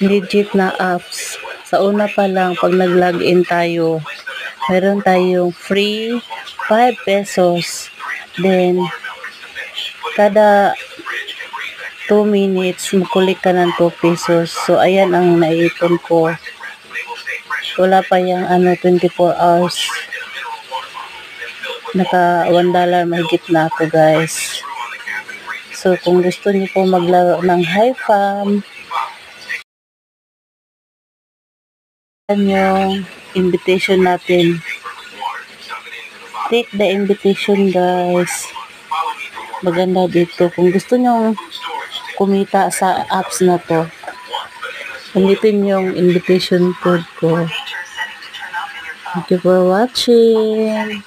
legit na apps. Sa una pa lang, pag nag-login tayo, meron tayong free 5 pesos. Then, kada 2 minutes, makulik ka ng 2 pesos. So, ayan ang naipon ko. Wala pa yung 24 hours. Naka $1 mahigit na ako, guys. So, kung gusto niyo po maglaro ng HiFam, yung invitation natin. Take the invitation, guys. Maganda dito. Kung gusto nyo kumita sa apps na to, gamitin yung invitation code ko. Thank you for watching.